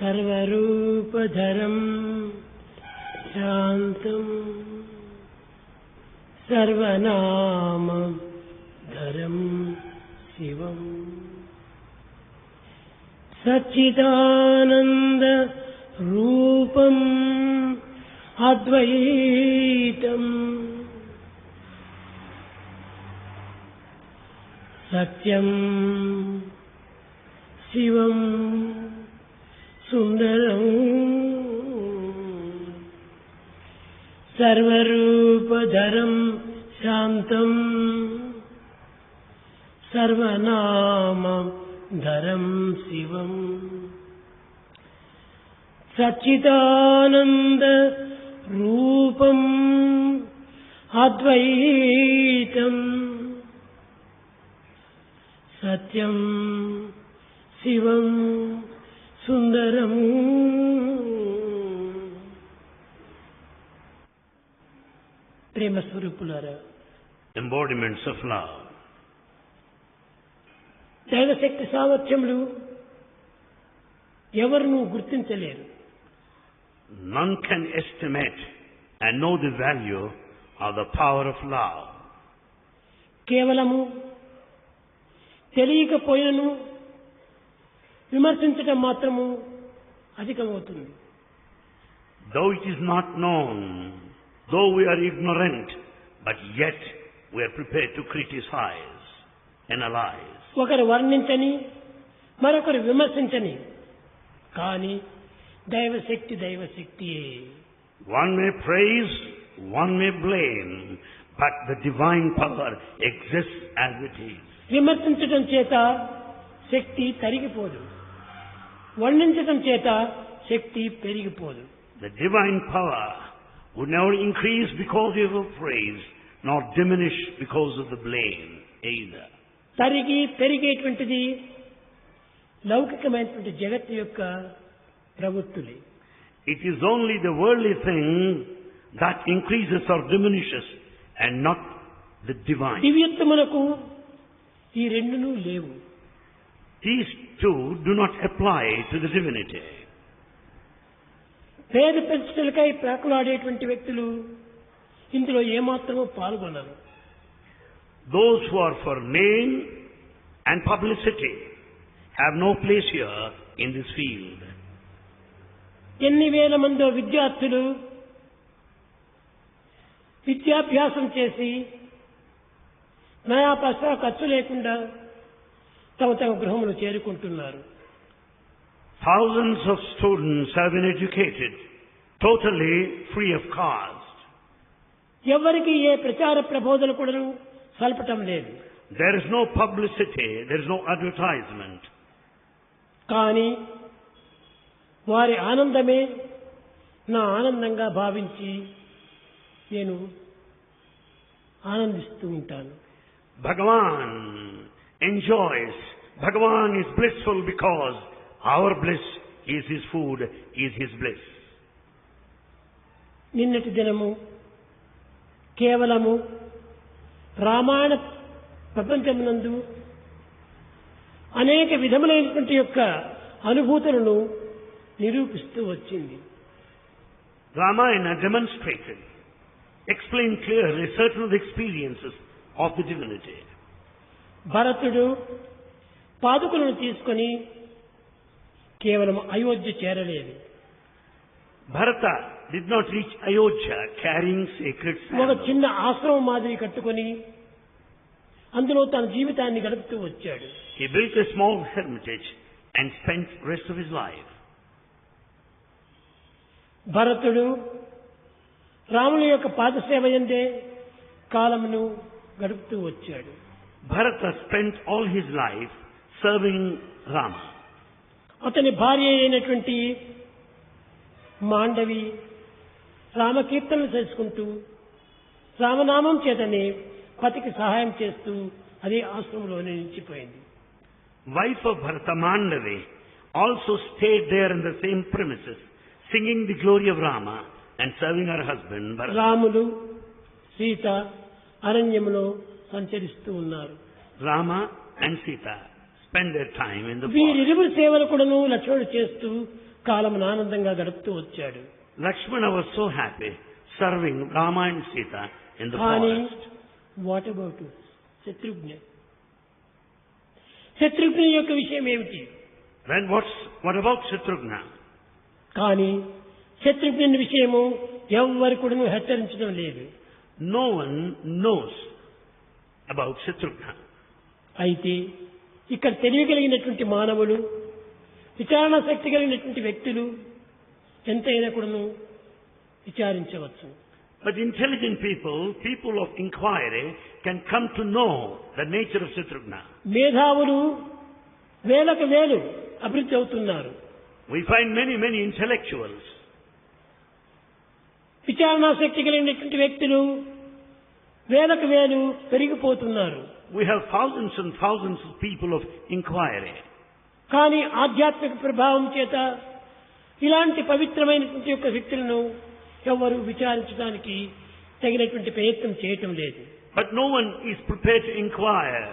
సర్వరూపధరం శాంతం సర్వనామధరం శివం సచ్చిదానంద రూపం అద్వైతం సత్యం శివం సుందరం సర్వరూపధరం శాంతం సర్వనామధరం శివం సచ్చిదానంద రూపం అద్వైతం సత్యం శివం సుందరం. ప్రేమ స్వరూపులారా, embodiments of love. దైవశక్తి సామర్థ్యములు ఎవరునూ గుర్తించలేరు. None can estimate and know the value of the power of love. కేవలము తెలియకపోయినను విమర్శించటం మాత్రము అధికమవుతుంది. Though it is not known, though we are ignorant, but yet we are prepared to criticize, analyze. ఒకరు వర్ణించని మరొకరు విమర్శించని, కానీ దైవశక్తియే. One may praise, one may blame, but the divine power exists as it is. విమర్శించటం చేత శక్తి తరిగిపోదు, వర్ణించటం చేత శక్తి పెరిగిపోదు. The divine power would never increase because of praise, nor diminish because of the blame either. తరిగి పెరిగేటువంటిది లౌకికమైనటువంటి జగత్తు యొక్క ప్రవృత్తులే. It is only the worldly thing that increases or diminishes and not the divine. దివ్యత్వమునకు ఈ రెండునూ లేవు. These two do not apply to the divinity. పేద ప్రతిష్టలకై ప్రాకులాడేటువంటి వ్యక్తులు ఇందులో ఏమాత్రమూ పాల్గొనరు. Those who are for name and publicity have no place here in this field. ఎన్ని వేల మందో విద్యార్థులు విద్యాభ్యాసం చేసి నయా పైసా ఖర్చు లేకుండా తమ గృహములు చేరుకుంటున్నారు. Thousands of students have been educated totally free of cost. ఎవరికి ఏ ప్రచార ప్రబోధనలు కూడా సల్పటం లేదు. There is no publicity, there is no advertisement. కానీ వారి ఆనందమే నా ఆనందంగా భావించి నేను ఆనందిస్తూ ఉంటాను. Bhagavan enjoys. Bhagavan is blissful because our bliss is his food, is his bliss. నిన్నటి దినము కేవలము రామాయణ ప్రపంచమునందు అనేక విధములైనటువంటి యొక్క అనుభూతులను నిరూపిస్తూ వచ్చింది. Ramayana demonstrated, explained clearly certain of the experiences of the divinity. భరతుడు పాదుకలను తీసుకొని కేవలం అయోధ్య చేరలేదు. Bharata did not reach Ayodhya carrying sacred ఒక sandals. చిన్న ఆశ్రమం మాదిరి కట్టుకొని అందులో తన జీవితాన్ని గడుపుతూ వచ్చాడు. He built a small hermitage and spent the rest of his life. భరతుడు రాముని యొక్క పాదసేవ యందే కాలమును గడుపుతూ వచ్చాడు. Bharata spent all his life serving Rama. అతని భార్య అయినటువంటి మాండవి రామకీర్తనలు చేసుకుంటూ రామనామం చేతనే పతికి సహాయం చేస్తూ అదే ఆశ్రమంలోనే నిలిచిపోయింది. Wife of Bharata, Mandavi, also stayed there in the same premises, singing the glory of Rama and serving her husband Bharata. Ramulu Sita అరణ్యములో సంచరిస్తూ ఉన్నారు. Rama and Sita spend their time in the forest. వీరిరువురి సేవలు కూడాను లక్ష్మణుడు చేస్తూ కాలమును ఆనందంగా గడుపుతూ వచ్చాడు. Lakshmana was so happy serving Rama and Sita in the కానీ forest. What about Shatrughna? శత్రుఘ్నుని యొక్క విషయం ఏమిటి? Then what about Shatrughna? కానీ శత్రుఘ్నుని విషయము ఎవ్వరు కూడా హెచ్చరించడం లేదు. No one knows about Shatrughna. అయితే ఇక్కడ తెలియగలిగినటువంటి మానవులు, విచారణ శక్తి కలిగినటువంటి వ్యక్తులు ఎంతైనా కూడాను విచారించవచ్చు. But intelligent people, people of inquiry, can come to know the nature of Shatrughna. మేధావులు వేలకు వేలు అభివృద్ధి అవుతున్నారు. We find many intellectuals. విచారణ శక్తి కలిగినటువంటి వ్యక్తులు వేలకు వేలు పెరిగిపోతున్నారు. We have thousands and thousands of people of inquiry. కానీ ఆధ్యాత్మిక ప్రభావం చేత ఇలాంటి పవిత్రమైనటువంటి యొక్క వ్యక్తులను ఎవరు విచారించడానికి తగినటువంటి ప్రయత్నం చేయటం లేదు. But no one is prepared to inquire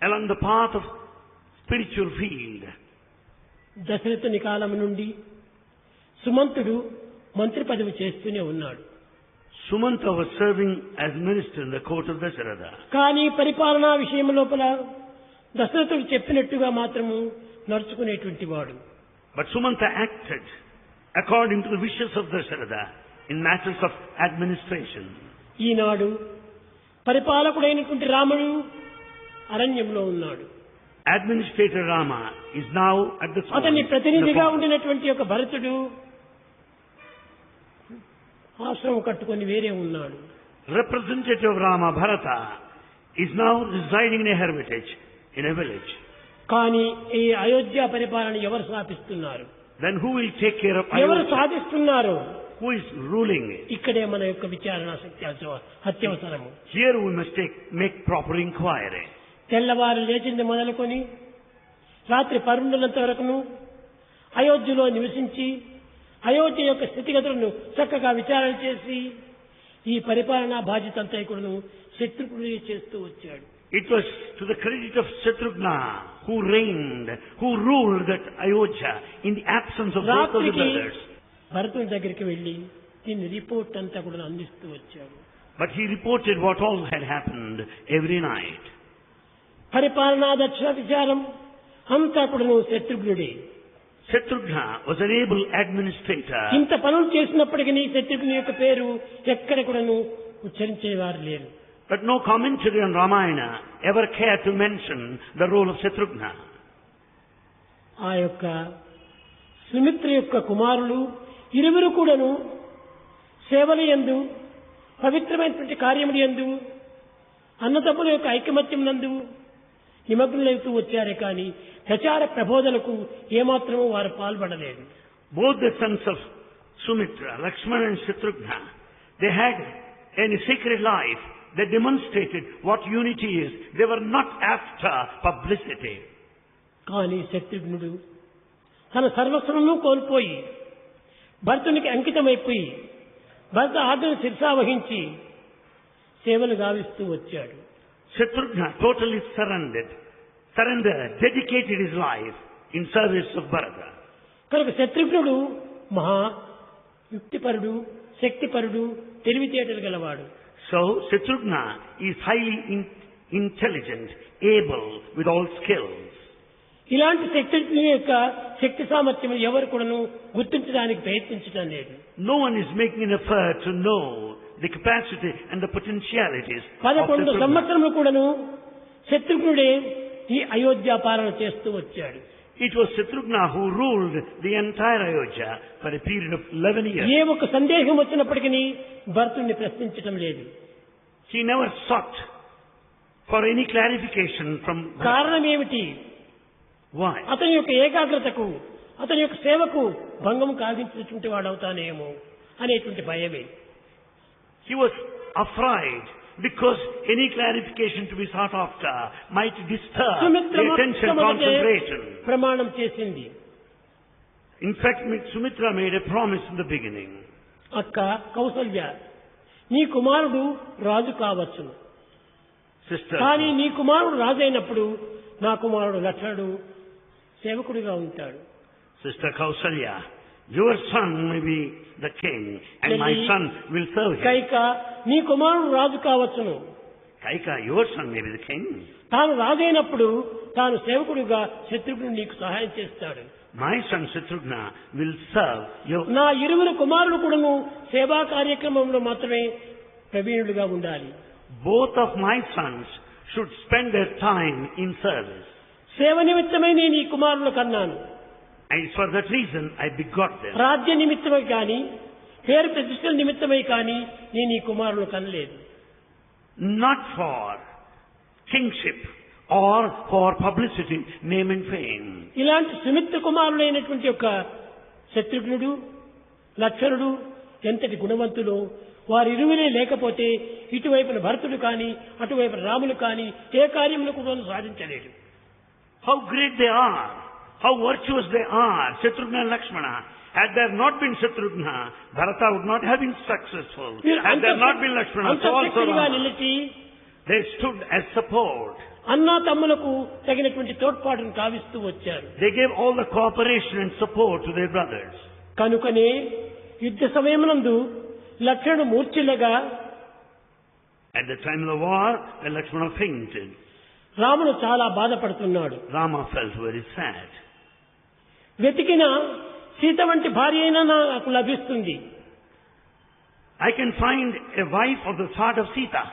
along the path of spiritual field. దశరథుని కాలం నుండి సుమంతుడు మంత్రి పదవి చేస్తూనే ఉన్నాడు. Sumanta was serving as minister in the court of Dasharatha. కానీ పరిపాలనా విషయం లోపల దశరథుడు చెప్పినట్టుగా మాత్రము నడుచుకునేటువంటి వాడు. But Sumanta acted according to the wishes of Dasharatha in matters of administration. ఈనాడు పరిపాలకుడైనటువంటి రాముడు అరణ్యంలో ఉన్నాడు. Administrator Rama is now at the అతని ప్రతినిధిగా forest. ఉండినటువంటి ఒక భరతుడు ఆశ్రమం కట్టుకొని వేరే ఉన్నాడు. Representative of Rama, Bharata, is now residing in a hermitage in a village. కానీ ఈ అయోధ్య పరిపాలన ఎవరు స్థాపిస్తున్నారు? Then who will take care of ఎవరు Ayodhya? సాధిస్తున్నారు? Who is ruling it? ఇక్కడే మన యొక్క విచారణ శక్తి అత్యవసరము. Here we must make proper inquiry. తెల్లవారు లేచింది మొదలుకొని రాత్రి 12 వరకును అయోధ్యలో నివసించి అయోధ్య యొక్క స్థితిగతులను చక్కగా విచారణ చేసి ఈ పరిపాలనా బాధ్యత అంతా కూడాను శత్రుఘ్నుడే చేస్తూ వచ్చాడు. It was to the credit of Shatrughna who reigned, who ruled that Ayodhya in the absence of both of the రాత్రికి brothers. భరతుని దగ్గరికి వెళ్లి దీని రిపోర్ట్ అంతా కూడా అందిస్తూ వచ్చాడు. But he reported what all had happened every night. పరిపాలనా దక్ష విచారం అంతా కూడాను శత్రుఘ్నుడే. Shatrughna was an able administrator. ఇంత పనులు చేసినప్పటికీ శత్రుఘ్ని యొక్క పేరు ఎక్కడ కూడాను ఉచ్చరించేవారు లేరు. But no commentary on Ramayana ever cared to mention the role of Shatrughna. ఆ యొక్క సుమిత్ర యొక్క కుమారులు ఇరువురు కూడాను సేవల యందు పవిత్రమైనటువంటి కార్యముల యందు అన్నదమ్ముల యొక్క ఐకమత్యం నందు నిమగ్నులవుతూ వచ్చారే కానీ ప్రచార ప్రబోధనకు ఏమాత్రమూ వారు పాల్పడలేదు. Both the sons of Sumitra, Lakshmana and Shatrughna, they had a sacred life. They demonstrated what unity is. They were not after publicity. కానీ శత్రుఘ్నుడు తన సర్వస్వము కోల్పోయి భరతునికి అంకితమైపోయి భరత ఆజ్ఞను శిరసావహించి సేవలు గావిస్తూ వచ్చాడు. Shatrughna totally surrendered, dedicated his life in service of Bharata. కనుక శత్రుఘ్నుడు మహా యుక్తిపరుడు, శక్తిపరుడు, తెలివితేటలు గలవాడు. So Shatrughna is highly intelligent, able with all skills. ఇలాంటి శక్తి యొక్క శక్తి సామర్థ్యం ఎవరు కూడాను గుర్తించడానికి ప్రయత్నించడం లేదు. No one is making an effort to know the capacity and the potentialities of 11 Shatrughna. సంవత్సరములు కూడాను శత్రుఘ్నుడే ఈ అయోధ్య పాలన చేస్తూ వచ్చాడు. It was Shatrughna who ruled the entire Ayodhya for a period of 11 years. ఏ ఒక్క సందేహం వచ్చినప్పటికీ భరతుడిని ప్రశ్నించడం లేదు. He never sought for any clarification from Bharata. కారణం ఏమిటి? Why? అతని యొక్క ఏకాగ్రతకు, అతని యొక్క సేవకు భంగం కలిగించేటువంటి వాడవుతానేమో అనేటువంటి భయమే. He was afraid because any clarification to be sought after might disturb Sumitra the attention concentration. ప్రమాణం చేసింది. In fact, Sumitra made a promise in the beginning. అక్క కౌసల్య, నీ కుమారుడు రాజు కావచ్చు, Sister, కానీ నీ కుమారుడు రాజు అయినప్పుడు నా కుమారుడు లక్ష్మణుడు సేవకుడిగా ఉంటాడు. Sister Kausalya, Your son may be the king, and my son will serve him. Kaika నీ కుమారుడు రాజు కావచ్చును. Kaika, your son may be the king. తాను రాజైనప్పుడు తాను సేవకుడిగా శత్రుఘ్నుడు నీకు సహాయం చేస్తాడు. My son Shatrugna will serve you. నా ఇరువురు కుమారులు కూడాను సేవా కార్యక్రమంలో మాత్రమే ప్రవీణులుగా ఉండాలి. Both of my sons should spend their time in service. సేవ నిమిత్తమై నేను ఈ కుమారులు కన్నాను. And it's for that reason I begot them. రాజ్య నిమిత్తమై కానీ పేరు ప్రతిష్టల నిమిత్తమై కానీ నేను ఈ కుమారులు కనలేదు. Not for kingship or for publicity, name and fame. ఇలాంటి సుమిత్ర కుమారులైనటువంటి యొక్క శత్రుఘ్నుడు లక్ష్మణుడు ఎంతటి గుణవంతులు. వారిరువురే లేకపోతే ఇటువైపున భరతుడు కానీ అటువైపున రాములు కానీ ఏ కార్యములు కూడా సాధించలేడు. How great they are, how virtuous they are, Shatrugna and Lakshmana. Had there not been Shatrugna, Bharata would not have been successful. Had there not been Lakshmana, so also Rama. They stood as support. అన్నా తమ్ములకు తగినటువంటి తోడ్పాటును కావిస్తూ వచ్చారు. They gave all the cooperation and support to their brothers. కనుకనే యుద్ధ సమయమునందు లక్ష్మణుడు మూర్ఛిల్లగా, At the time of the war, when Lakshmana fainted, రాముడు చాలా బాధపడుతున్నాడు. Rama felt very sad. వెతికిన సీత వంటి భార్య అయినా నాకు లభిస్తుంది. I can find a wife of the sort of Sita.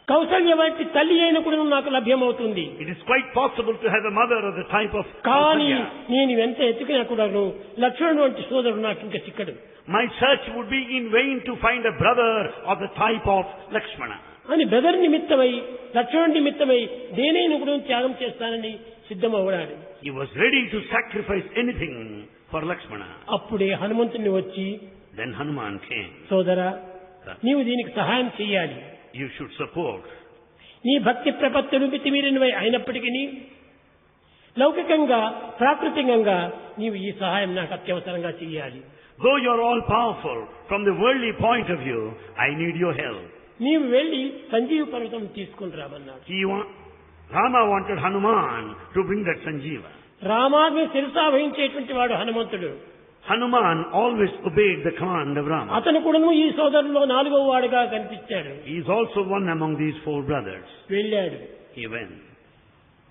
Kaushalya వంటి తల్లి అయిన కూడా నాకు లభ్యమవుతుంది. It is quite possible to have a mother of the type of కానీ Kausalya. నేను ఎంత ఎతికినా కూడా లక్ష్మణుడు వంటి సోదరుడు నాకు ఇంకా చిక్కడు. My search would be in vain to find a brother of the type of Lakshmana. అని బ్రదర్ నిమిత్తమై లక్ష్మణుడి నిమిత్తమై దేనైనా కూడా త్యాగం చేస్తానని సిద్ధమవుడాడు. He was ready to sacrifice anything for Lakshmana. అప్పుడే హనుమంతుని వచ్చి, Then Hanuman came. సోదరా నీవు దీనికి సహాయం చేయాలి. You should support. నీ భక్తి ప్రపత్తులు మితిమీరినవై అయినప్పటికీ లౌకికంగా ప్రాకృతికంగా నీవు ఈ సహాయం నాకు అత్యవసరంగా చేయాలి. Though you are all powerful, from the worldly point of view, I need your help. నీవు వెళ్లి సంజీవ పర్వతం తీసుకుని రామన్నాడు. Rama wanted Hanuman to bring that Sanjeeva. రామాగ్ని శిరసా వహించేటువంటి వాడు హనుమంతుడు. Hanuman always obeyed the command of Rama. అతను కూడాను ఈ సోదరులో నాలుగవ వాడుగా కనిపించాడు. He is also one among these four brothers. వెళ్ళాడు. He went.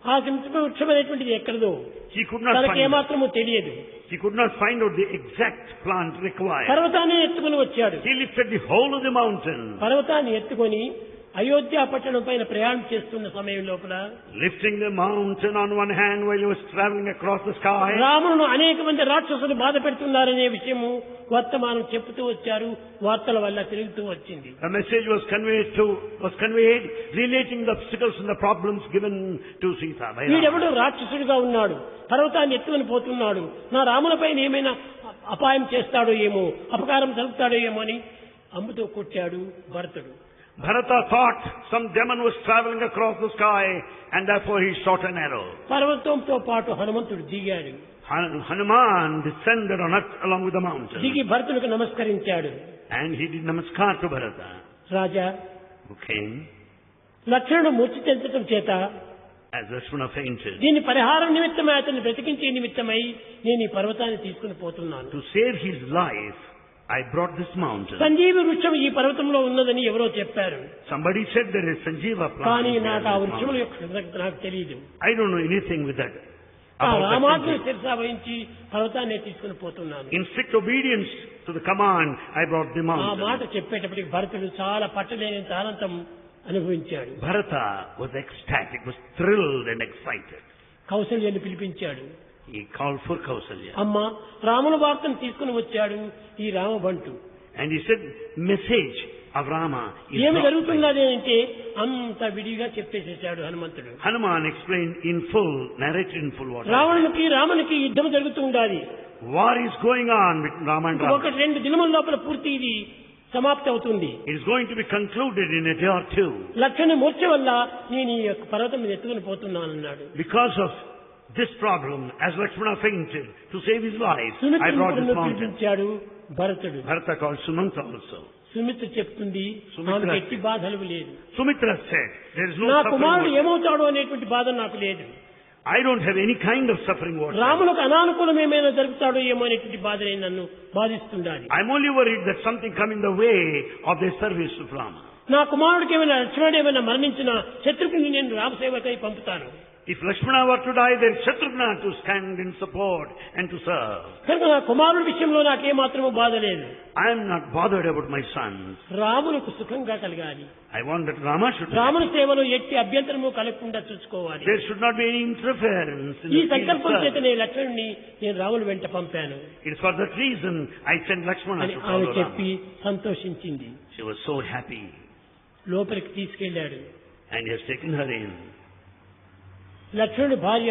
ఆ వృక్షమైనటువంటిది ఎక్కడదో He could not తనకి find it. ఏమాత్రము తెలియదు. He could not find out the exact plant required. పర్వతాన్ని ఎత్తుకుని వచ్చాడు. He lifted the whole of the mountain. పర్వతాన్ని ఎత్తుకొని అయోధ్య పట్టణం పైన ప్రయాణం చేస్తున్న సమయం లోపల Lifting the mountain on one hand while he was traveling across the sky. రామును అనేక మంది రాక్షసులు బాధ పెడుతున్నారనే విషయము వర్తమానం చెప్తూ వచ్చారు. వార్తల వల్ల తిరుగుతూ వచ్చింది. A message was conveyed relating the obstacles and the problems given to Sita by Rama. వీడెవడో రాక్షసుడిగా ఉన్నాడు, పర్వతాన్ని ఎత్తుకొని పోతున్నాడు, నా రాములపైన ఏమైనా అపాయం చేస్తాడో ఏమో, అపకారం జరుగుతాడో ఏమో అని అమ్ముతో కొట్టాడు భరతుడు. Bharata thought some demon was traveling across the sky and therefore he shot an arrow. పర్వతంతో పాటు హనుమంతుడు దిగాడు. Hanuman descended on earth along with the mountain. దిగి భరతుడికి నమస్కరించాడు. And he did namaskar to Bharata. Raja, Who came లక్ష్మణుడు మూర్ఛ చెందటం చేత as Lakshmana fainted. దీని పరిహారం నిమిత్తమై అతన్ని బ్రతికించే నిమిత్తమై నేను ఈ పర్వతాన్ని తీసుకుని పోతున్నాను. To save his life, I brought this mountain. సంజీవి వృక్షం ఈ పర్వతంలో ఉన్నదని ఎవరో చెప్పారు. Somebody said there is Sanjeeva plant. కానీ there నాకు in ఆ this వృక్షముల mountain. యొక్క కృతజ్ఞత నాకు తెలియదు. I don't know anything with that. ఆ about that రామాజ్ఞ Sanjeeva. శిరసా వహించి పర్వతాన్ని తీసుకుని పోతున్నాను. In strict obedience to the command, I brought the ఆ mountain. మాట చెప్పేటప్పటికి భరతుడు చాలా పట్టలేనంత ఆనందం అనుభవించాడు. Bharata was ecstatic, was thrilled and excited. కౌసల్యని పిలిపించాడు. He called for Kausalya. అమ్మ, రాముల వార్తను తీసుకుని వచ్చాడు ఈ రామబంటు. And he said, message of Rama is ఏమి brought. జరుగుతున్నది అంటే అంత విడిగా చెప్పేసేసాడు హనుమంతుడు. Hanuman explained in full, narrated in full what happened. రామునికి యుద్ధం జరుగుతూ ఉండాలి. War is going on between Rama and Rama. 1-2 దినముల లోపల పూర్తి ఇది సమాప్తి అవుతుంది. It is going to be concluded in a day or two. లక్ష్మణుని మూర్ఛ వల్ల నేను ఈ యొక్క పర్వతం మీద ఎత్తుకుని పోతున్నానన్నాడు. Because of this problem, as Lakshmana fainted, to save his life, I brought this mountain. పిలిపించాడు భరతుడు. Bharata called Sumanta also. Sumitra చెప్తుంది, సుమిత్ర. నాకు ఎట్టి బాధలు లేదు, Sumitra said, there is no నా suffering. కుమారుడు whatsoever. ఏమవుతాడు అనేటువంటి బాధ నాకు లేదు. I don't have any kind of suffering whatsoever. రాములకు అనానుకూలం ఏమైనా జరుగుతాడో ఏమో అనేటువంటి బాధనే నన్ను బాధిస్తుండాలి. I'm only worried that something come in the way of their service to Rama. నా కుమారుడికి ఏమైనా లక్ష్మణుడు ఏమైనా మరణించిన శత్రుఘ్నుని నేను రామసేవకై పంపుతాను. If Lakshmana were to die, then Shatrugna to stand in support and to serve. కనుక నా కుమారుడి విషయంలో నాకేమాత్రమూ బాధ లేదు. I am not bothered about my sons. రాములకు సుఖంగా కలగాలి. I want that Rama should be. రాముని సేవలో ఎట్టి అభ్యంతరము కలగకుండా చూసుకోవాలి. There should not be any interference in ఈ the సంకల్పం field of చేతనే లక్ష్మణుని నేను రాముని వెంట పంపాను. It is for that reason I sent Lakshmana అని to ఆమె follow చెప్పి Rama. సంతోషించింది. She was so happy, లోపలికి తీసుకెళ్లాడు. and he has taken her in. లక్ష్మణుడి భార్య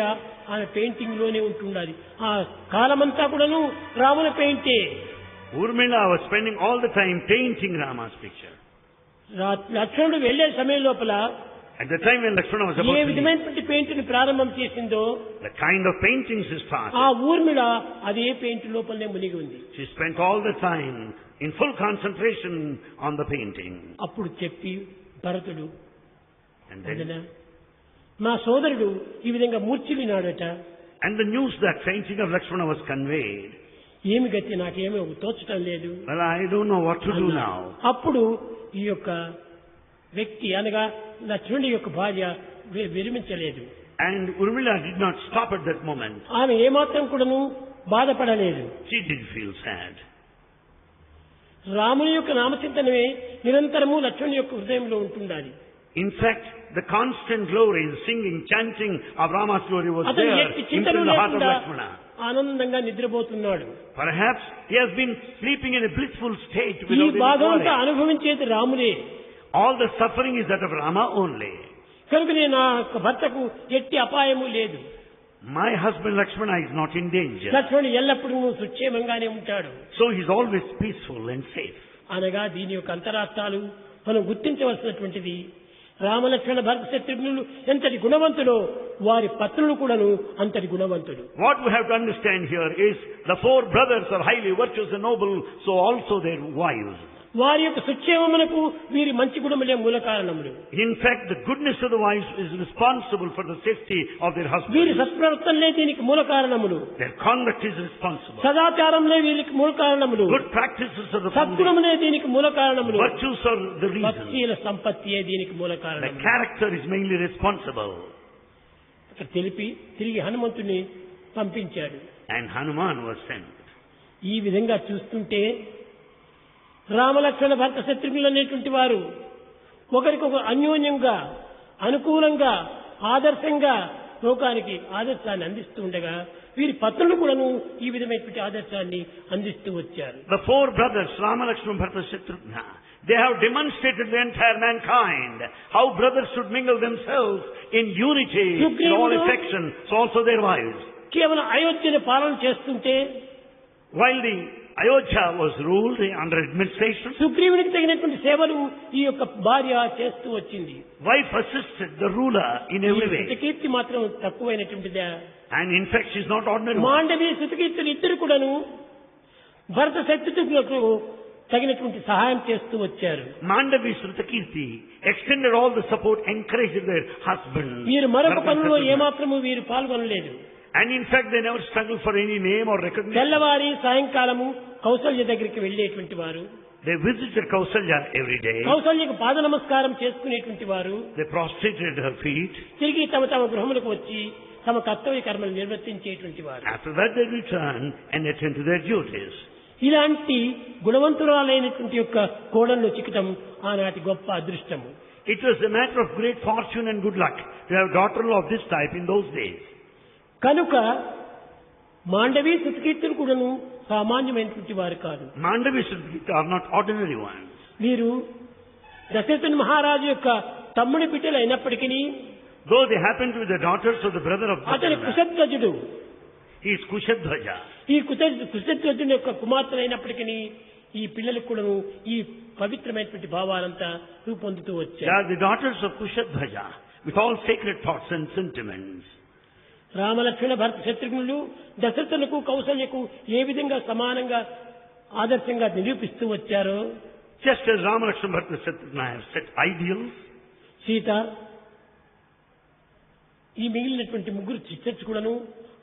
ఆమె పెయింటింగ్ లోనే ఉంటుండాలి. ఆ కాలమంతా కూడాను రాముని పెయింటే. Urmila was spending all the time painting Rama's picture. లక్ష్మణుడు వెళ్లే సమయం లోపల At the time when Lakshmana was about A to leave, విధమైనటువంటి పెయింట్ ని ప్రారంభం చేసిందో the kind of paintings she started, ఆ ఊర్మిళ అదే పెయింట్ లోపలనే మునిగి ఉంది. she spent all the time in full concentration on the painting. అప్పుడు చెప్పి భరతుడు, And then, మా సోదరుడు ఈ విధంగా మూర్ఛిల్లినాడట. and the news that fainting of Lakshmana was conveyed. ఏమి గతి నాకేమీ తోచటం లేదు. Well, I don't know what to do now. అప్పుడు ఈ యొక్క వ్యక్తి అనగా లక్ష్మణుడి యొక్క భార్య విరమించలేదు. And Urmila did not stop at that moment. ఆమె ఏమాత్రం కూడాను బాధపడలేదు. She did feel sad. రాముని యొక్క నామచింతనమే నిరంతరము లక్ష్మణుని యొక్క హృదయంలో ఉంటుండాలి. In fact, the constant glory, the singing, chanting of Rama's glory was అతను there ఎట్టి in చింతన the heart of లేకుండా Lakshmana. ఆనందంగా నిద్రపోతున్నాడు. Perhaps he has been sleeping in a blissful state ఈ without any బాధంతా worry. అనుభవించేది రాములే. All the suffering is that of Rama only. కనుకనే నా యొక్క భర్తకు ఎట్టి అపాయము లేదు. My husband Lakshmana is not in danger. లక్ష్మణుడు ఎల్లప్పుడూ సుక్షేమంగానే ఉంటాడు. So he is always peaceful and safe. అనగా దీని యొక్క అంతరార్థాలు మనం గుర్తించవలసినటువంటిది. రామలక్ష్మణ భరత శత్రుఘ్నులు ఎంతటి గుణవంతుడో వారి పత్నులు కూడాను అంతటి గుణవంతుడు. What we have to understand here is the four brothers are highly virtuous and noble, so also their wives. వారి యొక్క సుక్షేమమునకు వీరి మంచి గుణములే మూల కారణములు. In fact, the goodness of the wives is responsible for the safety of their వీరి husbands. సత్ప్రవర్తనలే దీనికి మూల కారణములు. Their conduct is responsible. సదాచారంలే వీరికి మూల కారణములు. Good practices are the foundation. సద్గుణములే దీనికి మూల కారణములు. Virtues are the reason. భక్తిల సంపత్తియే దీనికి మూల The కారణం. character is mainly responsible. తెలిపి తిరిగి హనుమంతుని పంపించాడు. And Hanuman was sent. ఈ విధంగా చూస్తుంటే రామలక్ష్మణ భరత శత్రుఘ్నులు అనేటువంటి వారు ఒకరికొకరు అన్యోన్యంగా అనుకూలంగా ఆదర్శంగా లోకానికి ఆదర్శాన్ని అందిస్తూ ఉండగా వీరి పత్నులు కూడాను ఈ విధమైనటువంటి ఆదర్శాన్ని అందిస్తూ వచ్చారు. The four brothers, Rama, Lakshmana, Bharata, Shatrugna, they have demonstrated to the entire mankind how brothers should mingle themselves in unity, in all affection, so also their wives. కేవలం అయోధ్యను పాలన చేస్తుంటే While the Ayodhya was ruled under administration, సుగ్రీవునికి తగినటువంటి సేవలు ఈ యొక్క భార్య చేస్తూ వచ్చింది. wife assisted the ruler in every way. కీర్తి మాత్రం తక్కువైనటువంటిదా? And in fact, she is not ordinary woman. Mandovi శృతకీర్తులు ఇద్దరు కూడాను భరత శత్రుఘ్నులకు తగినటువంటి సహాయం చేస్తూ వచ్చారు. Mandavi Srutakirti extended all the support, encouraged their husband. వీరు మరొక Bharata, పనుల్లో Shatrugna. ఏమాత్రము వీరు పాల్గొనలేదు. And in fact, they never struggled for any name or recognition. తెల్లవారి సాయంకాలము కౌసల్య దగ్గరికి వెళ్లేటువంటి వారు, They visited Kausalya every day. కౌసల్యకు పాద నమస్కారం చేసుకునేటువంటి వారు They prostrated her feet. తిరిగి తమ తమ గృహములకు వచ్చి తమ కర్తవ్య కర్మలు నిర్వర్తించేటువంటి వారు. After that, they returned and attended to their duties. ఇలాంటి గుణవంతురాలైనటువంటి యొక్క కోడళ్ళు చిక్కటం ఆనాటి గొప్ప అదృష్టము. It was a matter of great fortune and good luck to have a daughter of this type in those days. కనుక మాండవి శృతకీర్తులు కూడాను సామాన్యమైనటువంటి వారు కాదు. Mandavi Srutakirti are not ordinary ones. వీరు దశరథుని మహారాజు యొక్క తమ్ముడి బిడ్డలు అయినప్పటికీ Though they happen to be the daughters of the brother of అతని Dasaratha, కుశధ్వజుడు, he is Kushadhwaja. ఈ కుశధ్వజుని యొక్క కుమార్తెలైనప్పటికీ ఈ పిల్లలకు కూడాను ఈ పవిత్రమైనటువంటి భావాలంతా రూపొందుతూ They వచ్చారు. are the daughters of Kushadhwaja with all sacred thoughts and sentiments. Ramalakshmana భరత శత్రుఘ్నులు దశరథులకు కౌసల్యకు ఏ విధంగా సమానంగా ఆదర్శంగా నిరూపిస్తూ వచ్చారో Just as Rama, Lakshmana, Bharata, Shatrugna have set ideals, Sita ఈ మిగిలినటువంటి ముగ్గురు సిస్టర్స్ కూడాను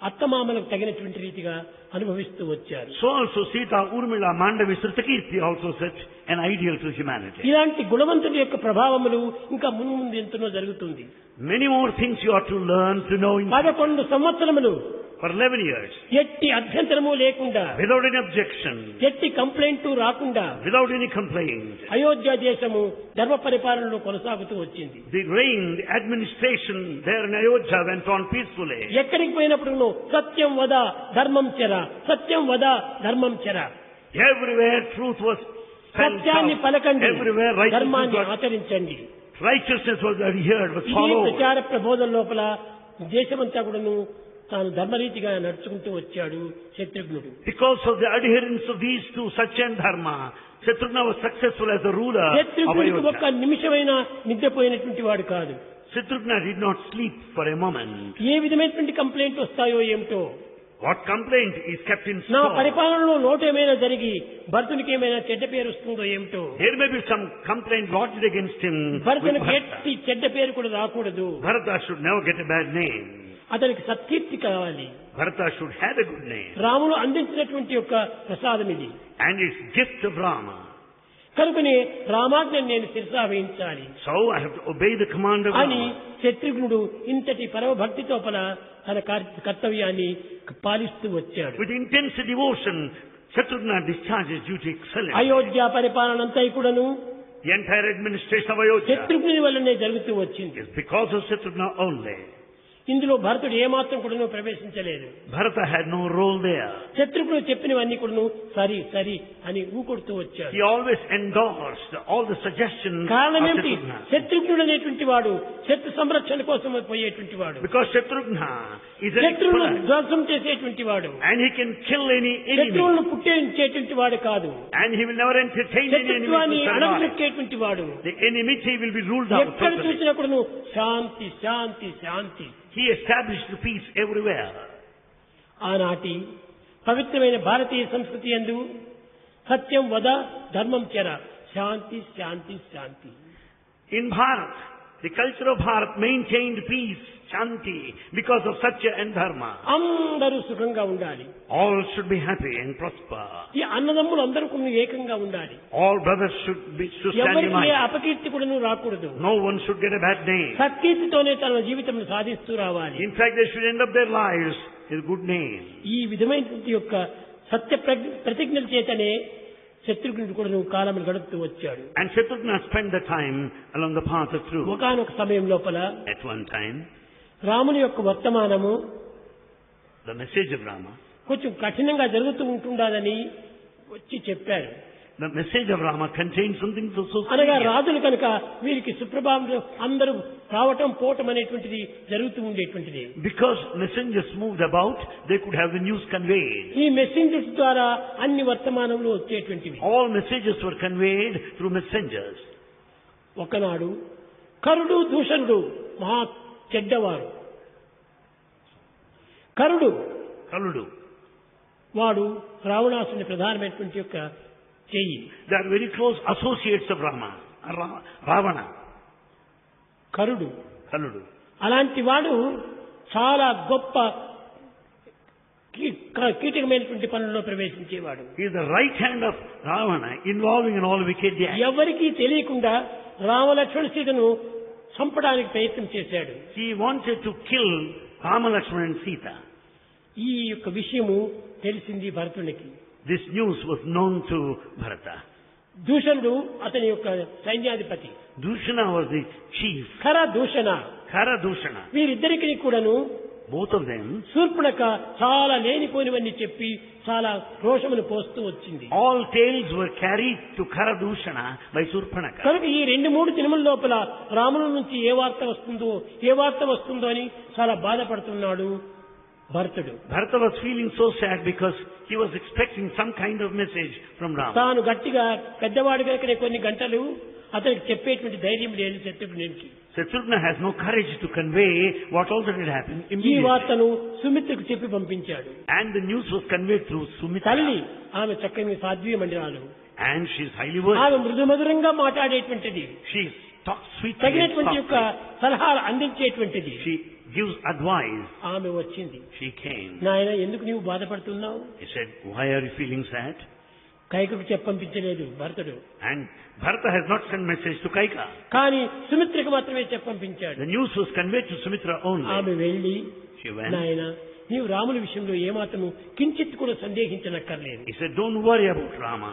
అత్తమామలకు తగినటువంటి రీతిగా అనుభవిస్తూ వచ్చారు. So also Sita, Urmila, Mandavi, Srutakirti also set an ideal to humanity. ఇలాంటి గుణవంతుడి యొక్క ప్రభావములు ఇంకా మున్ముందు ఎంతనో జరుగుతుంది. Many more things you ought to learn to know in 11 సంవత్సరములు for 11 years. ఎట్టి అభ్యంతరము లేకుండా, Without any objection, ఎట్టి కంప్లైంట్ రాకుండా without any complaint, అయోధ్య దేశము ధర్మ పరిపాలనలో కొనసాగుతూ వచ్చింది. the reign, the administration there in Ayodhya went on peacefully. ఎక్కడికి పోయినప్పుడు సత్యం వద ధర్మం చెర, సత్యం వద ధర్మం చెర. Everywhere truth was spelled సత్యాన్ని out. పలకండి, Everywhere ధర్మాన్ని righteousness ఆచరించండి. was adhered, was ఈ followed. ప్రచార ప్రబోధన లోపల దేశమంతా కూడాను తాను ధర్మరీతిగా నడుచుకుంటూ వచ్చాడు శత్రుఘ్నుడు. Because of the adherence of these two, Satya and Dharma, Shatrughna was successful as the ruler of శత్రుఘ్నుడికి ఒక్క Ayodhya. నిమిషమైనా నిద్రపోయినటువంటి వాడు కాదు. Shatrughna did not sleep for a moment. ఏ విధమైనటువంటి కంప్లైంట్ వస్తాయో ఏమిటో, What complaint is kept in నా store? పరిపాలనలో లోటు ఏమైనా జరిగి భరతునికి ఏమైనా చెడ్డ పేరు వస్తుందో ఏమిటో, There may be some complaint lodged against him with భరతునికి Bharata. ఎట్టి చెడ్డ పేరు కూడా రాకూడదు. Bharata should never get a bad name. అతనికి సత్కీర్తి కావాలి. Bharata should have a good name. Ramulu అందించినటువంటి యొక్క ప్రసాదం ఇది. And it's gift of Rama. కనుకనే రామాజ్ఞను నేను శిరసావహించాలి So I have to obey the command of అని Rama. శత్రుఘ్నుడు ఇంతటి పరమభక్తితో తన కర్తవ్యాన్ని పాలిస్తూ వచ్చాడు. With intense devotion, Shatrughna discharges duty excellently. Ayodhya పరిపాలన అంతా కూడాను The entire administration of Ayodhya శత్రుఘ్నుని వల్లనే జరుగుతూ వచ్చింది. is because of Shatrughna only. ఇందులో భరతుడు ఏమాత్రం కూడాను ప్రవేశించలేదు. Bharata had no role there. శత్రుఘ్నుడు చెప్పినవన్నీ కూడాను సరి సరి అని ఊకొడుతూ వచ్చాడు. He always endorsed all the suggestions కారణం of ఏమిటి? Shatrughna. శత్రుఘ్నుడు అనేటువంటి వాడు శత్రు సంరక్షణ కోసం పోయేటువంటి వాడు, Because Shatrughna is an శత్రువులను expert ధ్వంసం చేసేటువంటి వాడు, and he can kill any enemy. శత్రువులను పుట్టించేటువంటి వాడు కాదు, And he will never entertain any enemy శత్రుత్వాన్ని to survive. అణగదొక్కేటువంటి వాడు. The enmity will be ruled out ఎక్కడ totally. చూసినా కూడాను శాంతి శాంతి శాంతి. He established peace everywhere. ఆనాటి పవిత్రమైన భారతీయ సంస్కృతి యందు సత్యం వద ధర్మం చెర, శాంతి శాంతి శాంతి. In Bharat, the culture of Bharat maintained peace, Shanti, because of Satya and Dharma. అందరూ సుఖంగా ఉండాలి. All should be happy and prosper. ఈ అన్నదమ్ములు అందరూ కొన్ని ఏకంగా ఉండాలి. All brothers should stand ఎవరికి ఏ united. అపకీర్తి కూడాను రాకూడదు. No one should get a bad name. సత్కీర్తితోనే తన జీవితం సాధిస్తూ రావాలి. In fact, they should end up their lives with good name. ఈ విధమైనటువంటి యొక్క సత్య ప్రతిజ్ఞల చేతనే శత్రుఘ్నుడు కూడా కాలం గడుపుతూ వచ్చాడు. And Shatrughna spent the time along the path of truth. ఒకానొక సమయం లోపల At one time, రాముని యొక్క వర్తమానము the message of Rama, కొంచెం కఠినంగా జరుగుతూ ఉంటుండదని వచ్చి చెప్పారు. the message of Rama contains something so అనగా serious. రాజులు కనుక వీరికి సుప్రభావం అందరూ రావటం పోవటం అనేటువంటిది జరుగుతూ ఉండేటువంటిది. Because messengers moved about, they could have the news conveyed. ఈ మెసెంజర్స్ ద్వారా అన్ని వర్తమానములు వచ్చేటువంటివి. All messages were conveyed through messengers. ఒకనాడు కరుడు దూషణుడు మహా చెడ్డవారు. కరుడు వాడు రావణాసుని ప్రధానమైనటువంటి యొక్క చెయ్యి. They are very close associates of Rama. Ravana. కరుడు అలాంటి వాడు చాలా గొప్ప కీటకమైనటువంటి పనుల్లో ప్రవేశించేవాడు. He is the right hand of Ravana, involving in all wicked acts. ఎవరికీ తెలియకుండా రామలక్ష్మణ సీతను చంపడానికి ప్రయత్నం చేశాడు. He wanted to kill Rama, Lakshmana and Sita. ఈ యొక్క విషయము తెలిసింది భరతునికి. This news was known to Bharata. దూషణుడు అతని యొక్క సైన్యాధిపతి. Dushana was the chief. ఖర దూషణ వీరిద్దరికి కూడాను Both of them. శూర్పణఖ చాలా లేనిపోనివన్నీ చెప్పి చాలా రోషమును పోస్తూ వచ్చింది. All tales were carried to Khara Dushana by Surpanaka. కనుక ఈ 2-3 దినముల లోపల రాముల నుంచి ఏ వార్త వస్తుందో అని చాలా బాధపడుతున్నాడు భరతుడు. Bharata was feeling so sad because he was expecting some kind of message from Rama. తాను గట్టిగా పెద్దవాడు కనుక కొన్ని గంటలు అతనికి చెప్పేటువంటి ధైర్యం లేదు శత్రుఘ్నునికి. Shatrughna has no courage to convey what all that had happened ఈ immediately. వార్తను సుమిత్రకు చెప్పి పంపించాడు. And the news was conveyed through Sumitra. తల్లి ఆమె చక్కని Sadhvi మండిరాలు. And she is highly versed. ఆమె మృదుమధురంగా మాట్లాడేటువంటిది. She talks sweetly and తగినటువంటి యొక్క softly. సలహాలు అందించేటువంటిది. She gives advice. ఆమె వచ్చింది. She came. నాయన ఎందుకు నీవు బాధపడుతున్నావు? He said, why are you feeling sad? కైకకు చెప్పంపించలేదు భరతుడు. And Bharata has not sent message to Kaika. కానీ సుమిత్రకు మాత్రమే చెప్పంపించాడు. The news was conveyed to Sumitra only. ఆమె వెళ్ళి She went. నాయన నీవు రాముని విషయంలో ఏమాత్రము కించిత్ కూడా సందేహించనక్కర్లేదు. He said, don't worry about Rama.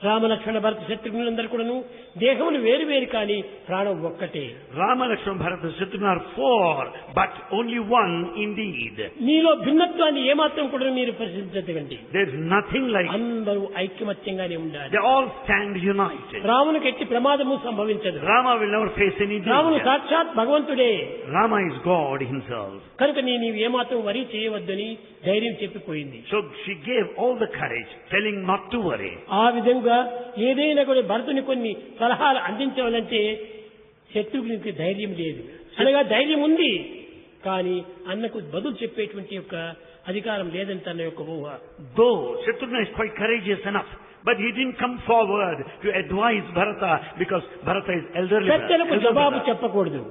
Rama Lakshmana భరత శత్రుఘ్నులందరూ కూడాను దేహములు వేరు వేరు కానీ ప్రాణం ఒక్కటే. Rama, Lakshmana, Bharata, Shatrugna are four, but only one indeed. నీలో భిన్నత్వాన్ని ఏమాత్రం కూడా మీరు పరిశీలించకండి. There is nothing like. అందరూ ఐక్యమత్యంగానే ఉండాలి. They all stand united. రామునికి ఎట్టి ప్రమాదము సంభవించదు. Rama will never face any రాముడు danger. సాక్షాత్ భగవంతుడే. Rama is God himself. కనుక నీవు ఏమాత్రం వరి చేయవద్దని ధైర్యం చెప్పిపోయింది. So she gave all the courage, telling not to worry. ఆ విధంగా ఏదైనా కూడా భరతుని కొన్ని సలహాలు అందించవాలంటే శత్రుఘ్నునికి ధైర్యం లేదు. అనగా ధైర్యం ఉంది కానీ అన్నకు బదులు చెప్పేటువంటి యొక్క అధికారం లేదని తన యొక్క ఊహ. Though Shatrugna is quite courageous enough, but he didn't come forward to advise Bharata because Bharata is elderly. పెద్దలకు జవాబు చెప్పకూడదు.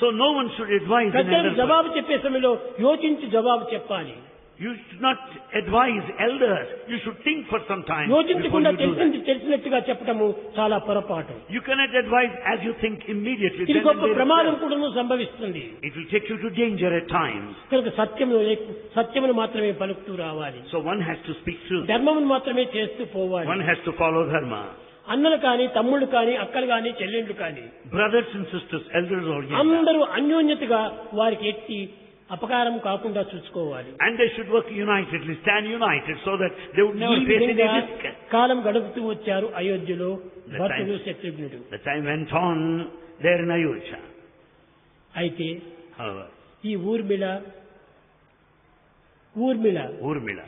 So no one should advise an పెద్దలకు elder. జవాబు చెప్పే సమయంలో యోచించి జవాబు చెప్పాలి. You should not advise elders. You should think for some time before యోచించకుండా you do that. తెలిసినట్టుగా చెప్పటము చాలా పొరపాటు. You cannot advise as you think immediately. ఇది Then గొప్ప there is ప్రమాదం error. కూడా సంభవిస్తుంది. It will take you to danger at times. కనుక సత్యమును మాత్రమే పలుకుతూ రావాలి. So one has to speak truth. ధర్మమును మాత్రమే చేస్తూ పోవాలి. One has to follow dharma. అన్నలు కానీ తమ్ముళ్ళు కానీ అక్కలు కానీ చెల్లెళ్ళు కానీ Brothers and sisters, elders or younger. అందరూ అన్యోన్యతగా వారికి ఎట్టి అపకారం కాకుండా చూసుకోవాలి. And they should work unitedly, stand united so that they would never ఈ face any విధంగా risk. కాలం గడుపుతూ వచ్చారు అయోధ్యలో భరతుడు శత్రుఘ్నుడు. The time went on there in Ayodhya. అయితే However, ఈ ఊర్మిళ Urmila,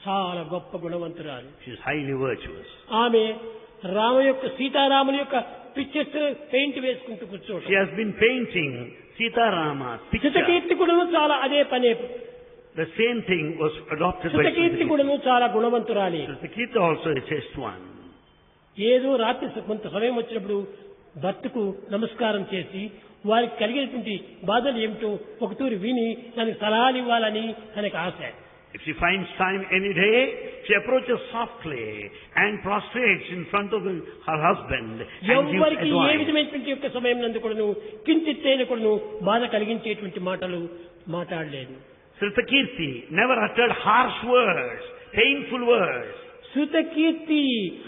చాలా గొప్ప గుణవంతురాలు. she is highly virtuous. ఆమె రామ యొక్క సీతారాముల యొక్క పిక్చర్స్ పెయింట్ వేసుకుంటూ She కూర్చోవడం. has been painting Sita Rama's picture. శతకీర్తి కూడాను చాలా అదే పనే. The same thing was adopted by శతకీర్తి Sita. కూడాను చాలా గుణవంతురాలి. Sita also a chaste one. ఏదో రాత్రి కొంత సమయం వచ్చినప్పుడు భర్తకు నమస్కారం చేసి వారికి కలిగినటువంటి బాధలు ఏమిటో ఒకతూరి విని దానికి సలహాలు ఇవ్వాలని తనకు ఆశ. If she finds time any day, she approaches softly and prostrates in front of her husband and gives ఎవరికి ఏ advice. విధమైనటువంటి యొక్క సమయం నందు కూడాను కించిత్తైన కూడాను బాధ కలిగించేటువంటి మాటలు మాట్లాడలేదు. Sritakirti never uttered harsh words, painful words. Shrutakirti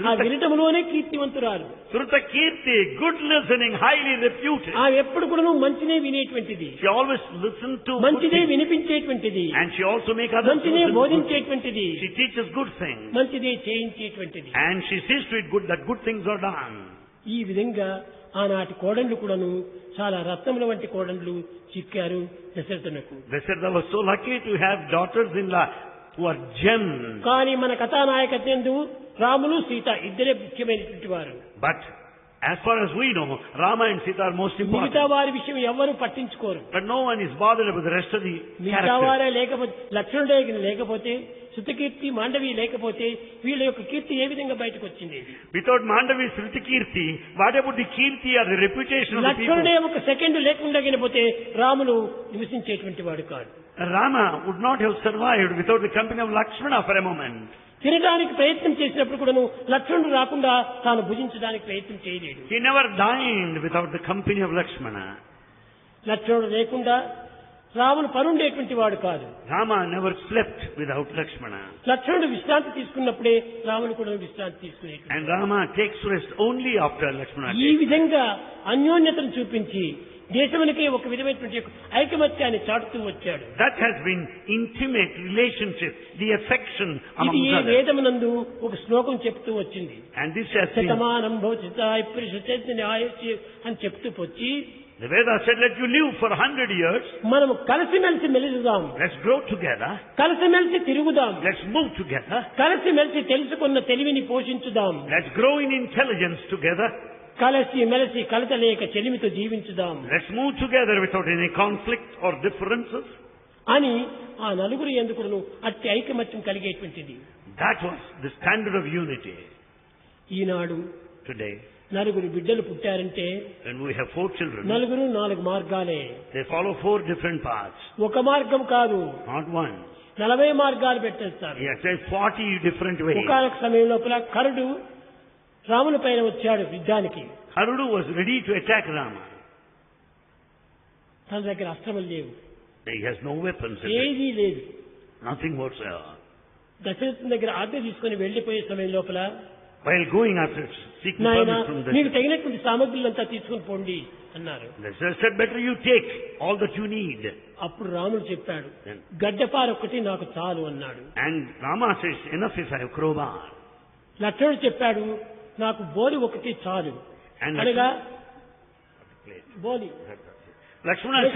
ఆ వినటంలోనే కీర్తివంతురాలు. Sritakirti, good listening, highly reputed. ఆ ఎప్పుడు కూడాను మంచినే వినేటువంటిది, She always listened to good మంచినే things. వినిపించేటువంటిది, And she also makes others మంచినే listen to good things. బోధించేటువంటిది, She teaches good things. మంచిదే చేయించేటువంటిది. And she sees to it good that good things are done. ఈ విధంగా ఆనాటి కోడళ్ళు కూడాను చాలా రత్నముల వంటి కోడళ్ళు చిక్కారు దశరథునకు. Dasharatha was so lucky to have daughters-in-law who are gems. కానీ మన కథానాయకత్వందు రాములు సీత ఇద్దరే ముఖ్యమైనటువంటి వారు. But as far as we know, Rama and Sita are most మిగతా important. వారి విషయం ఎవరు పట్టించుకోరు. But no one is bothered about the rest of the మిగతా characters. వారే లేకపోతే లక్ష్మణుడే లేకపోతే శృతకీర్తి మాండవి లేకపోతే వీళ్ళ యొక్క కీర్తి ఏ విధంగా బయటకు వచ్చింది? Without Mandavi, Sritakirti, what about the Kirti or the reputation of the లక్ష్మణుడే people? ఒక సెకండ్ లేకుండా పోతే రాములు నివసించేటువంటి వాడు కాదు. Rama would not have survived without the company of Lakshmana for a moment. తినడానికి ప్రయత్నం చేసినప్పుడు కూడాను లక్ష్మణుడు రాకుండా తాను భుజించడానికి ప్రయత్నం చేయలేడు. He never dined without the company of Lakshmana. లక్ష్మణుడు లేకుండా రాముడు పరుండేటువంటి వాడు కాదు. Rama never slept without Lakshmana. లక్ష్మణుడు విశ్రాంతి తీసుకున్నప్పుడే రాముడు కూడా విశ్రాంతి తీసుకునేటువంటి. And Rama takes rest only after Lakshmana ఈ takes rest. విధంగా అన్యోన్యతను చూపించి దేశమునికే ఒక విధమైనటువంటి ఐకమత్యాన్ని చాటుతూ వచ్చాడు. That has been intimate relationship, the affection among ఇది ఈ brothers. వేదమునందు ఒక శ్లోకం చెప్తూ వచ్చింది. And this has been, Shatamanam భవతితాయ పురుషచైతన్య ఆయుష్య అని చెప్తూ వచ్చి the Veda said, let you live for 100 years. మనము కలిసిమెలిసి మెలుగుదాం, Let's grow together. కలిసిమెలిసి తిరుగుదాం, Let's move together. కలిసిమెలిసి తెలుసుకున్న తెలివిని పోషించుదాం, Let's grow in intelligence together. కలిసి మెలిసి కలత లేక చెలిమితో జీవించుదాం Let's move together without any conflict or differences. అని ఆ నలుగురు ఎందుకును అట్టి ఐకమత్యం కలిగేటువంటిది. That was the standard of unity. Eenadu Today, నలుగురు బిడ్డలు పుట్టారంటే when we have 4 children, నలుగురు 4 మార్గాలే. they follow 4 different paths, ఒక మార్గం కాదు, not one. 40 మార్గాలు పెట్టేస్తారు. Yes, there's 40 different ways. ఒకనొక సమయం లోపల కరుడు రాముని పైన వచ్చాడు యుద్ధానికి. Karudu was ready to attack Rama. తన దగ్గర అస్త్రములు లేవు, He has no weapons, ఏదీ లేదు. nothing whatsoever. దశరథుని దగ్గర ఆజ్ఞ తీసుకుని వెళ్లిపోయే సమయం లోపల, While going after seeking నాయన permission from మీకు the తగినటువంటి సామగ్రులంతా తీసుకుని పోండి అన్నారు. Dasharatha said, better you take all that you need. అప్పుడు రాముడు చెప్పాడు, Then- గడ్డపార ఒకటి నాకు చాలు అన్నాడు. And Rama says, enough if I have crowbar. లక్ష్మణుడు చెప్పాడు, నాకు బోలి ఒకటి చాలు. And అనగా బోలి Lakshmana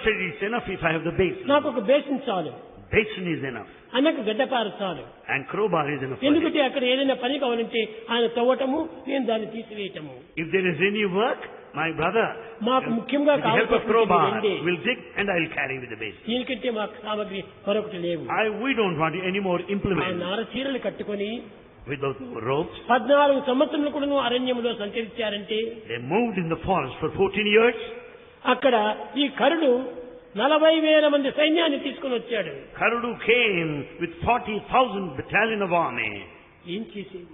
said, it's enough if I have the basin. నాకు ఒక బేసిన్ చాలు, Basin is enough. అన్నకు గడ్డపార చాలు. And crowbar is enough. For ఎందుకంటే him. అక్కడ ఏదైనా పని కావాలంటే ఆయన తవ్వటము, నేను దాన్ని తీసివేయటము. If there is any work, my brother, మాకు ముఖ్యంగా with the help of కావాల్సింది crowbar, రెండే. will dig and I will carry with the basin. దీనికంటే మాకు సామగ్రి మరొకటి లేవు. We don't want any more ఆ implements. నారచీరలు కట్టుకొని With those ropes, 14 సంవత్సరములు కూడా అరణ్యంలో సంచరించారంటే, they moved in the forest for 14 years. అక్కడ ఈ కరుడు 40,000 మంది సైన్యాన్ని తీసుకుని వచ్చాడు. Karudu came with 40,000 battalion of army. ఏం చేసేది?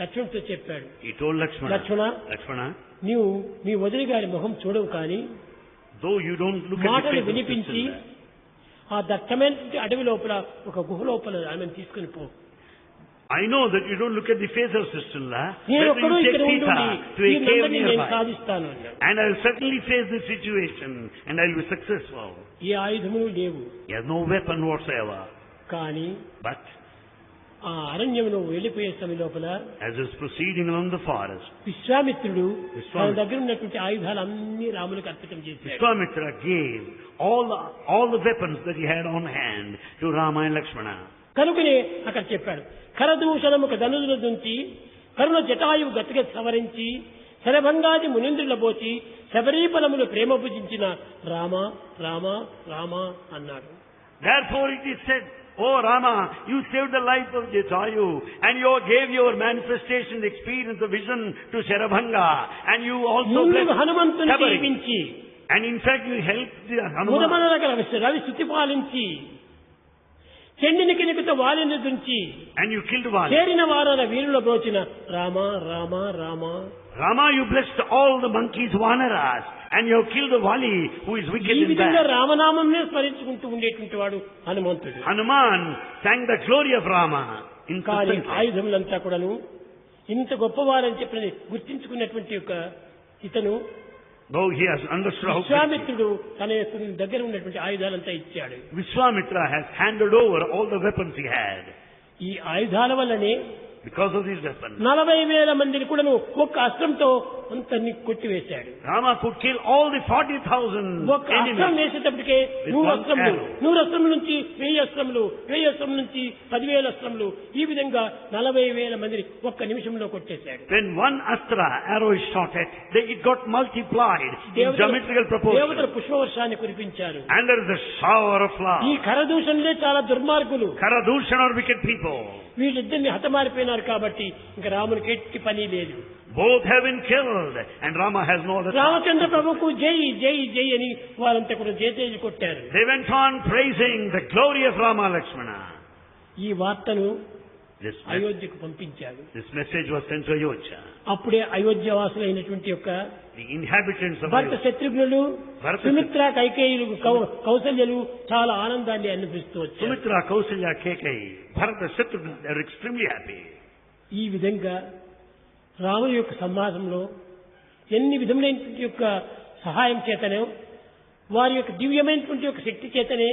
లక్ష్మణుడితో చెప్పాడు, He told Lakshmana, Lakshmana, నీవు నీ వదిలి గారి ముఖం చూడవు కానీ though you don't look at the మాటలు face of వినిపించి Krishna, ఆ దట్టమైన అడవి లోపల ఒక గుహ లోపల ఆమెను తీసుకుని పో. I know that you don't look at the face of Sister-in-law, నేను but ఒక్కడు you take ఇక్కడ Sita ఉండి to a cave వీళ్ళందరినీ నేను nearby. సాధిస్తాను అన్నాడు. And I will certainly face the situation and I will be successful. ఏ ఆయుధములు లేవు, He has no weapon whatsoever. కానీ But ఆ అరణ్యంలో వెళ్లిపోయే సమయం లోపల as he was proceeding along the forest, విశ్వామిత్రుడు తన విశ్వామిత్రుడు దగ్గర ఉన్నటువంటి ఆయుధాలన్నీ రామునికి అర్పితం చేశాడు. Vishwamitra gave all the weapons that he had on hand to Rama and Lakshmana. కనుకనే అక్కడ చెప్పాడు, కరదూషణముక ధనుల నుంచి కరుణ జటాయువు గతిగతి సవరించి శరభంగాది మునింద్రుల బోచి శబరీఫలములు ప్రేమ భుజించిన రామ రామ రామ అన్నాడు. Therefore it is said, O Rama, you saved the life of Jatayu and you gave your manifestation, experience, the vision to Sharabhanga and you also ముందు blessed హనుమంతుని Shabari. దీవించి And in fact you helped the ముదమన Hanuman Ravi Ravi స్థుతి పాలించి చెండిని కినికిత వాలిని దుంచి and you killed Vali. చేరిన వారన వీరుల బ్రోచిన Rama Rama Rama. Rama, you blessed all the monkeys, Vanaras, and you have killed the Vali who is wicked ఈ and విధంగా bad. రామనామంనే స్మరించుకుంటూ ఉండేటువంటి వాడు హనుమంతుడు. Hanuman sang the glory of Rama కానీ incessantly. ఆయుధములంతా కూడాను ఇంత గొప్పవారని చెప్పి గుర్తించుకున్నటువంటి ఒక ఇతను Though he has understood how great he is. విశ్వామిత్రుడు తన యొక్క దగ్గర ఉన్నటువంటి ఆయుధాలంతా ఇచ్చాడు. Vishwamitra has handed over all the weapons he had. ఈ ఆయుధాల వల్లనే Because of these weapons, 40,000 మందిని కూడా ఒక్క అస్త్రంతో అంతన్ని కొట్టివేశాడు. Rama could kill all the 40,000 ఒక్క అస్త్రం enemies. వేసేటప్పటికే With 100 one అస్త్రములు, arrow. 100 అస్త్రముల నుంచి 1000 అస్త్రములు, 1000 అస్త్రం నుంచి 10,000 అస్త్రములు, ఈ విధంగా 40,000 మందిని ఒక్క నిమిషంలో కొట్టేశాడు. When one astra arrow is shot at, it got multiplied in geometrical దేవతలు proportion. పుష్పవర్షాన్ని కురిపించారు. And there is a shower of ఈ flowers. కరదూషణలే చాలా దుర్మార్గులు. Karadushan are wicked people. వీళ్ళిద్దరిని హతమారిపోయినారు కాబట్టి ఇంకా రామునికి ఎట్టి పని లేదు. Both have been killed and Rama has no other thought. Ramachandra ప్రభుకు జై జై జై అని వారంతా కూడా జయతేజి కొట్టారు. They went on praising the glory of Rama Lakshmana. ఈ వార్తను This అయోధ్యకు పంపించారు. message was sent to Ayodhya. అప్పుడే అయోధ్య వాసులైనటువంటి యొక్క The inhabitants of Bharata Ayodhya, శత్రుఘ్నులు, భరత సుమిత్ర, కైకేయులు, కౌసల్యలు చాలా ఆనందాన్ని అనిపిస్తూ వచ్చారు. Sumitra, Kausalya, Kekai, Bharata, Shatrugna, they are extremely happy. ఈ విధంగా రాముని యొక్క సంవాదంలో ఎన్ని విధములైనటువంటి యొక్క సహాయం చేతనే వారి యొక్క దివ్యమైనటువంటి యొక్క శక్తి చేతనే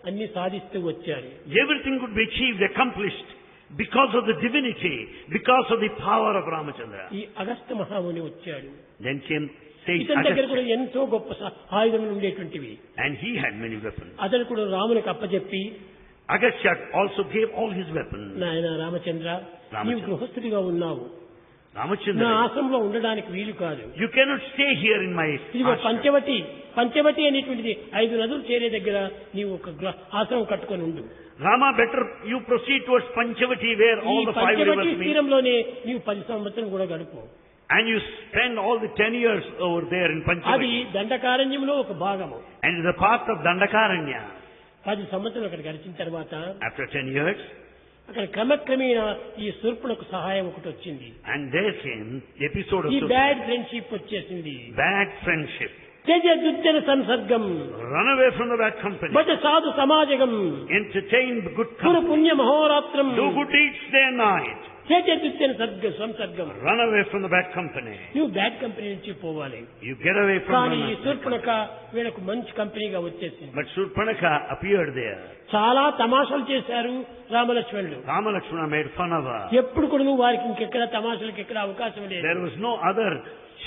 అన్ని సాధిస్తూ వచ్చారు. Everything could be achieved, accomplished because of the divinity, because of the power of Ramachandra. ఈ అగస్త్య మహాముని వచ్చాడు. Then came sage ఇతని దగ్గర కూడా Agastya, ఎంతో గొప్ప ఆయుధములు ఉండేటువంటివి. and he had many weapons. అతను కూడా రామునికి అప్పచెప్పి, Agastya also gave all his weapons. నాయన రామచంద్ర, నీవు గృహస్థుడిగా ఉన్నావు, నా Ramachandra, ఆశ్రమంలో ఉండడానికి వీలు కాదు. you cannot stay here in my ఇదిగో ashram. పంచవటి అనేటువంటిది 5 నదులు చేరే దగ్గర నీవు ఒక ఆశ్రమం కట్టుకొని ఉండు. Rama, better you proceed towards Panchavati where ఈ all the 5 Panchavati rivers meet. తీరంలోనే నీవు 10 సంవత్సరం కూడా గడుపు. And you spend all the 10 years over there in అది Panchavati. దండకారణ్యంలో ఒక భాగము. And the path of Dandakaranya. 10 సంవత్సరాలు అక్కడ గడిచిన తర్వాత After 10 years, అక్కడ క్రమక్రమేణా ఈ శూర్పణకు సహాయం ఒకటి వచ్చింది. and there came the episode ఈ of బ్యాడ్ ఫ్రెండ్షిప్ వచ్చేసింది. bad friendship. త్యజ దుర్జన సంసర్గం Run away from the bad company. భజ సాధు సమాజగం Entertain good పుర company. పుణ్య మహోరాత్రం Do good deeds day and night. త్యజ దుర్జన సంసర్గం. Run away from the bad company. నువ్వు bad company నుంచి పోవాలి. You get away from కానీ ఈ the bad Shurpanakha company. వీళ్ళకు మంచి కంపెనీగా వచ్చేసింది. But Surpanaka appeared there. చాలా తమాషాలు చేశారు రామలక్ష్మణులు. Rama Lakshmana made fun of her. ఎప్పుడు కూడా నువ్వు వారికి ఇంకెక్కడ తమాషాలకు ఎక్కడ అవకాశం లేదు. There was no other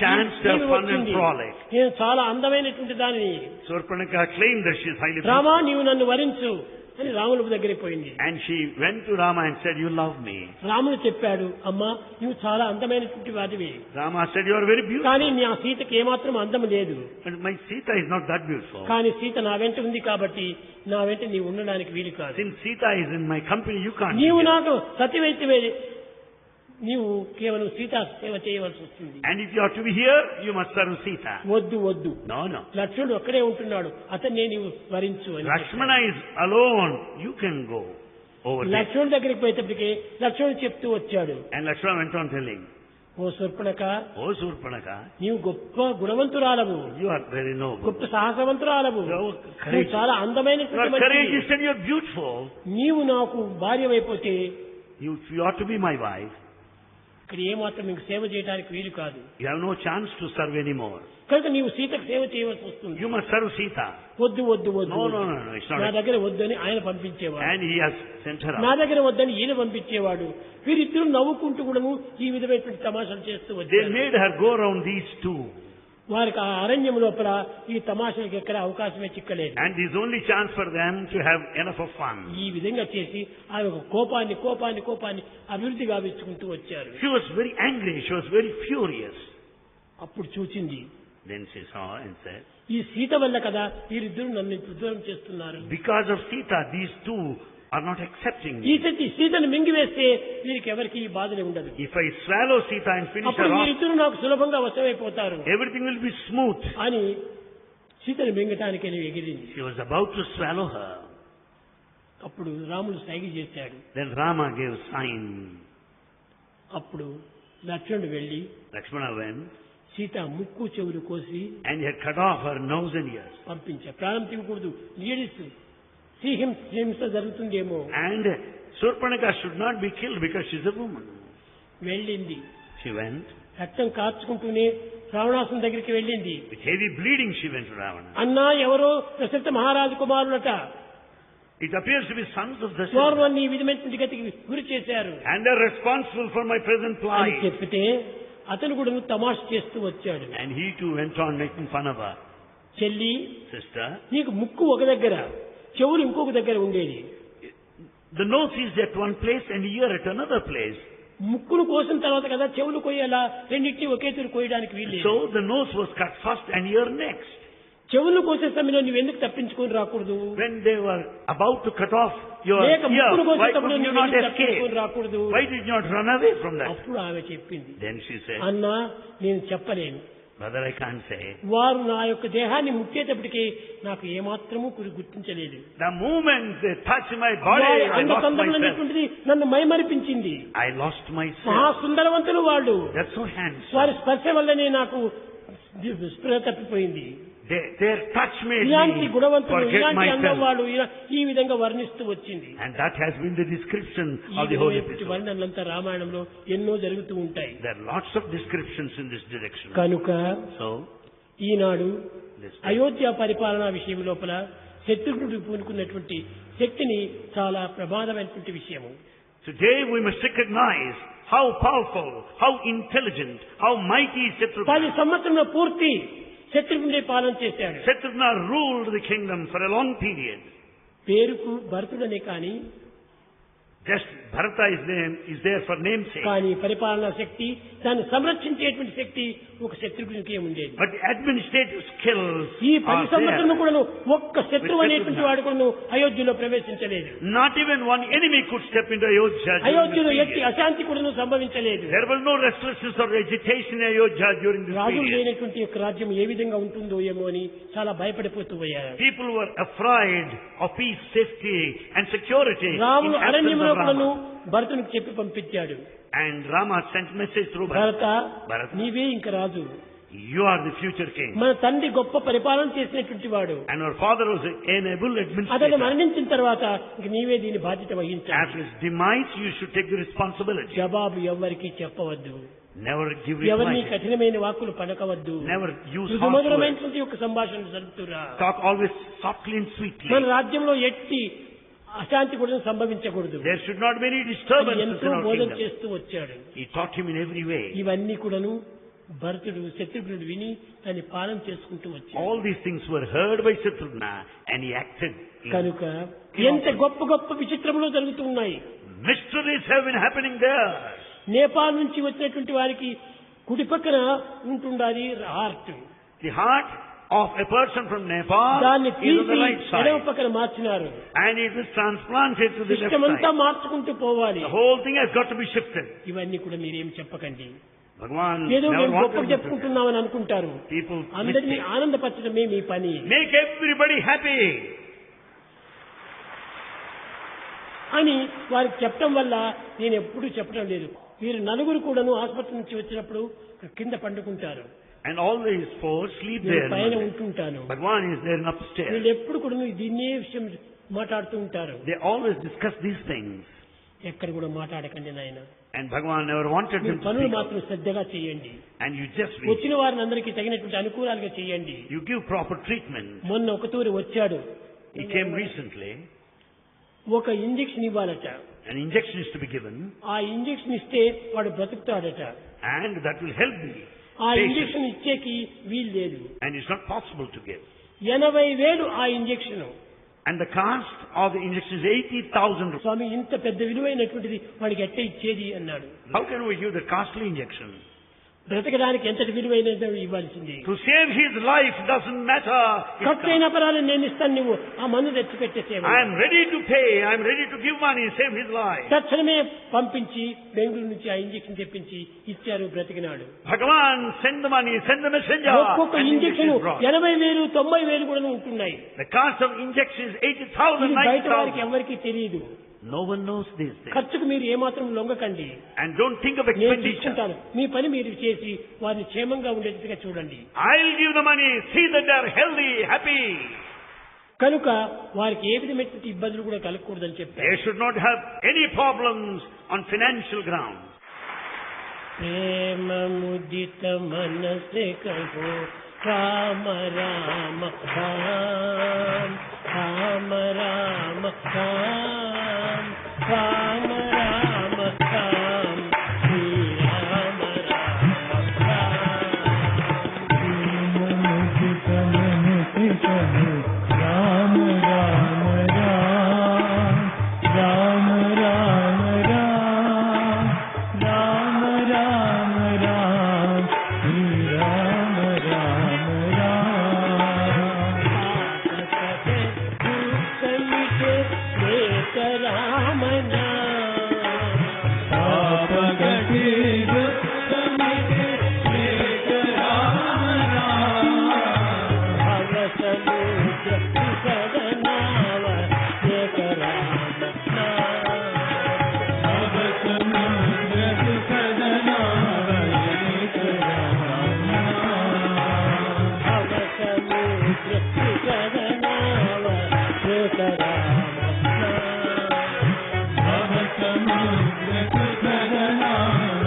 chance to have fun and frolic. నేను చాలా అందమైనటువంటి దానిని. Surpanaka claimed that she is highly Rama నీవు నన్ను వరించు అని రాముల దగ్గరికి పోయింది. and she went to Rama and said, you love me. రాముడు చెప్పాడు, అమ్మా నువ్వు చాలా అందమైనటువంటి వాడివి. Rama said, you are very beautiful. కానీ నా సీతకి ఏమాత్రం అందం లేదు. But my Sita is not that beautiful. కానీ సీత నా వెంట ఉంది కాబట్టి నా వెంట నీవు ఉండడానికి వీలు కాదు. Since Sita is in my company, you can't. నీవు be here. నాకు సతివైతే నీవు కేవలం సీతా సేవ చేయవలసి వస్తుంది. And if you are to be here, you must serve Sita. వద్దు No, no. లక్ష్మణుడు ఒక్కడే ఉంటున్నాడు, అతన్నే నీవు వరించు అని. Lakshmana is alone. You can go over there. లక్ష్మణుడి దగ్గరికి పోయేటప్పటికి లక్ష్మణుడు చెప్తూ వచ్చాడు, And Lakshmana went on telling, oh Shurpanakha oh Surpanaka, నీవు గొప్ప గుణవంతురాలవు, you are very noble. గొప్ప సాహసవంతురాలవు, You are నువ్వు courageous. చాలా You are అందమైనటువంటి మనిషివి. courageous and you are beautiful. నీవు నాకు భార్యవైపోతే You ought to be my wife. ఇక్కడ ఏమాత్రం నీకు సేవ చేయడానికి వీలు కాదు. You have no chance to serve anymore. కనుక నీవు సీతకు సేవ చేయవలసి వస్తుంది. You must serve Sita. వద్దు No, it's నా not. దగ్గర వద్దని ఆయన పంపించేవాడు, And he has sent her నా out. దగ్గర వద్దని ఈయన పంపించేవాడు. వీరిద్దరూ నవ్వుకుంటూ కూడాను ఈ విధమైనటువంటి తమాషాలు చేస్తూ They వచ్చారు. made her go around these two. వారికి ఆ అరణ్యం లోపల ఈ తమాషాలకు ఎక్కడ అవకాశమే చిక్కలేదు. And this is only chance for them to have enough of fun. ఈ విధంగా చేసి ఆ యొక్క కోపాన్ని అభివృద్ధి గావించుకుంటూ వచ్చారు. She was very angry. She was very furious. అప్పుడు చూచింది, Then she saw and said, ఈ సీత వల్ల కదా వీరిద్దరూ నన్ను ఇప్పుడు దూరం చేస్తున్నారు. because of Sita, these two are not accepting ఈ me. సీతను మింగివేస్తే వీరికి ఎవరికి ఈ బాధనే ఉండదు. If I swallow Sita and finish అప్పుడు her off, వీరిద్దరూ నాకు సులభంగా వశమైపోతారు everything will be smooth. అని సీతను మింగటానికి ఎగిరింది. She was about to swallow her. అప్పుడు రాముడు సైగ చేశాడు. Then Rama gave sign. అప్పుడు లక్ష్మణుడు వెళ్లి Lakshmana went సీత ముక్కు చెవులు కోసి and he had cut off her nose and ears. పంపించా. ప్రాణం తీయకూడదు, లీడిస్తూ హింస జరుగుతుందేమో. And Surpanaka should not be killed because she's a woman. వెళ్ళింది. She went. రక్తం కార్చుకుంటూనే రావణాసుని దగ్గరికి వెళ్ళింది. With heavy bleeding she went to Ravana. అన్నా ఎవరో దశరథ మహారాజు కుమారులట, It appears to be sons of the వారు sun. నన్ను ఈ విధమైనటువంటి గతికి గురి చేశారు And they're responsible for my present అని plight. చెప్పితే అతను కూడా తమాష చేస్తూ వచ్చాడు. And he too went on making fun of her. చెల్లి, Sister, నీకు ముక్కు ఒక దగ్గర, చెవులు ఇంకొక దగ్గర ఉండేది. the nose is at one place and ear at another place. ముక్కును కోసిన తర్వాత కదా చెవులు కొయ్యాలా, రెండింటినీ ఒకే తీరు కోయడానికి వీలు. So the nose was cut first and ear next. చెవులు కోసే సమయంలో నువ్వు ఎందుకు తప్పించుకొని రాకూడదు? When they were about to cut off your లేక ear, ముక్కును why కోసేటప్పుడు could you నువ్వు not ఎందుకు escape? తప్పించుకొని రాకూడదు? Why did you not run away from that? అప్పుడు ఆమె చెప్పింది, Then she said, అన్నా నేను చెప్పలేను. brother, I can't say. వారు నా యొక్క దేహాన్ని ముట్టేటప్పటికి నాకు ఏమాత్రము గుర్తించలేదు. The moment they touched my body, వారి I lost అందచందములు myself. అనేటువంటిది నన్ను మైమరిపించింది. I lost myself. మహాసుందరవంతులు వాళ్ళు, They're so handsome. వారి స్పర్శ వల్లనే నాకు స్పృహ తప్పిపోయింది. Their touch made ఇలాంటి me గుణవంతులు, forget ఇలాంటి అందం myself. వాళ్ళు ఈ విధంగా వర్ణిస్తూ వచ్చింది. And that has been the description ఈ of the whole విధమైనటువంటి episode. వర్ణనలంతా రామాయణంలో ఎన్నో జరుగుతూ ఉంటాయి. There are lots of descriptions in this direction. కనుక So, ఈనాడు this అయోధ్య పరిపాలనా విషయం లోపల శత్రుఘ్నుడు పూనుకున్నటువంటి శక్తిని చాలా ప్రమాదమైనటువంటి విషయము. today we must recognize how powerful, how intelligent, how mighty 10 Shatrugna. సంవత్సరంలో పూర్తి శత్రుఘ్నుడే పాలన చేశాడు. Shatrugna ruled the kingdom for a long period. పేరుకు భరతుడనే కాని Just Bharata is there for namesake. కానీ పరిపాలనా శక్తి, దాన్ని సంరక్షించేటువంటి శక్తి ఒక శత్రుఘ్నుడికే ఉండేది. But the administrative skills ఈ are 10 సంవత్సరంలో there. కూడా ఒక్క శత్రువు అనేటువంటి వాడు కూడా అయోధ్యలో ప్రవేశించలేదు. Not even one enemy could step into Ayodhya. అయోధ్యలో ఎట్టి అశాంతి కూడా సంభవించలేదు. There was no restlessness or agitation in Ayodhya during this రాజులు period. లేనటువంటి యొక్క రాజ్యం ఏ విధంగా ఉంటుందో ఏమో అని చాలా భయపడిపోతూ పోయారు. People were afraid of peace, safety and security in రాముడు absence అరణ్యంలో of కూడాను Rama. భరతునికి చెప్పి పంపించాడు. And Rama sent message through Bharata, Bharata. నీవే ఇంక రాజు. You are the future king. మన తండ్రి గొప్ప పరిపాలన చేసినటువంటి వాడు. And our father was an able అతను administrator. మరణించిన తర్వాత ఇంక నీవే దీని బాధ్యత After వహించాలి. his demise, you should take the responsibility. జవాబు ఎవరికి చెప్పవద్దు. Never give ఎవరిని reply. కఠినమైన వాక్కులు పలకవద్దు. Never use harsh words. మృదుమధురమైనటువంటి యొక్క సంభాషణ జరుపుతురా. Talk always softly and sweetly. మన రాజ్యంలో ఎట్టి అశాంతి కూడా సంభవించకూడదు. There should not be any అని disturbance ఎంతో in our బోధన kingdom. చేస్తూ వచ్చాడు. He taught him in every way. ఇవన్నీ కూడాను భరతుడు శత్రుఘ్నుడు విని దాన్ని పాలన చేసుకుంటూ వచ్చాడు. All these things were heard by Shatrugna and he acted. కనుక ఎంత గొప్ప గొప్ప విచిత్రములు జరుగుతున్నాయి. Mysteries have been happening there. Nepal నుంచి వచ్చినటువంటి వారికి కుడి పక్కన ఉంటుండాలి heart. The heart of a person from Nepal దాన్ని is on తీసి the right ఎడమ side. పక్కన మార్చినారు. And it is transplanted to the left సిస్టమంతా side. మార్చుకుంటూ పోవాలి. The whole thing has got to be shifted. ఇవన్నీ కూడా మీరేం చెప్పకండి. Bhagavan ఏదో never మేము wanted గొప్పగా to do that. చెప్పుకుంటున్నామని అనుకుంటారు. People అందరినీ mistake. ఆనందపరచడమే మీ పని Make everybody happy. అని వారికి చెప్పడం వల్ల నేను ఎప్పుడూ చెప్పడం లేదు. వీరు నలుగురు కూడాను ఆసుపత్రి నుంచి వచ్చినప్పుడు కింద పండుకుంటారు. And all these four sleep నేను there. పైన ఉంటుంటాను. Bhagavan is there upstairs. వీళ్ళు ఎప్పుడు కూడా దీన్నే విషయం మాట్లాడుతూ ఉంటారు. They always discuss these things. ఎక్కడ కూడా మాట్లాడకండి నాయన. And Bhagavan never wanted me them to పనులు speak మాత్రం out. శ్రద్ధగా చేయండి. And you just వచ్చిన వారిని అందరికీ తగినటువంటి అనుకూలాలుగా చేయండి. you give proper treatment. మొన్న ఒక తూరి వచ్చాడు. He came recently. ఒక ఇంజెక్షన్ ఇవ్వాలట. An injection is to be given. ఆ ఇంజెక్షన్ ఇస్తే వాడు బ్రతుకుతాడట. And that will help the ఆ patient. ఇంజెక్షన్ ఇచ్చేకి వీలు లేదు. And it's not possible to give. 80,000 ఆ injection. And the cost of the injection is 80,000 rupees. స్వామి ఇంత పెద్ద విలువైనటువంటిది వాడికి ఎట్ట ఇచ్చేది అన్నాడు. How can we give the costly injection? బ్రతకడానికి ఎంతటి విలువైనది ఇవ్వాల్సింది. To save his life doesn't matter. It's ఖర్చైన పరాలు నేను ఇస్తాను, నువ్వు ఆ మందు తెచ్చి పెట్టేసేవా. I am ready to pay. I am ready to give money, save his life. తక్షణమే పంపించి బెంగళూరు నుంచి ఆ ఇంజెక్షన్ తెప్పించి ఇచ్చారు, బ్రతికినాడు. Bhagavan, send the money, send the messenger. ఒక్కొక్క And injection injection is brought. 80,000 90,000 కూడా ఉంటున్నాయి. The cost of injection is 80,000, ఇది బయట వారికి 90,000. ఎవరికి తెలియదు. No one knows these things. ఖర్చుకు మీరు ఏమాత్రం లొంగకండి. And don't think of నేను expenditure. తీసుకుంటాను, మీ పని మీరు చేసి వారిని క్షేమంగా ఉండేట్టుగా చూడండి. I'll give the money. See that they are healthy, happy. కనుక వారికి ఏ విధమైనటువంటి ఇబ్బందులు కూడా కలగకూడదని చెప్పారు. They should not have any problems on financial grounds. ప్రేమ ముదిత మనసే కహో రామ రామ రామ రామ రామ రామ రామ రామ రామ శ్రీ రామ రామ రామ రామ రామ రామ రామ రామ రామ శ్రీ రామ రామ రామ పాపగటి దుఃఖమిటే లేక రామ రామ భవ సముద్ర సదనావ ఏక రామ భవ సముద్ర సదనావ ఏక రామ భవ సముద్ర సదనావ ఏక రామ భవ సముద్ర సదనావ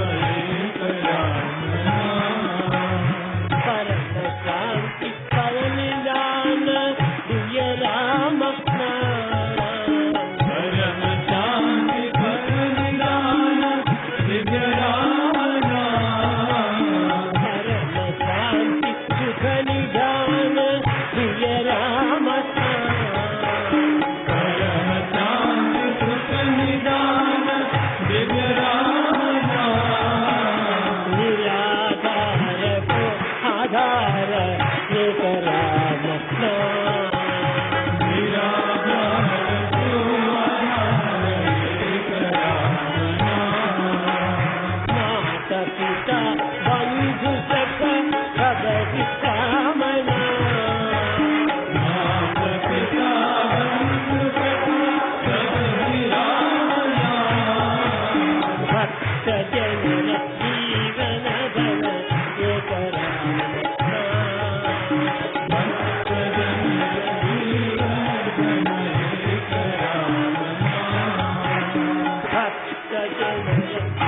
జనన జీవన ధన ఏక రామ భక్త జనన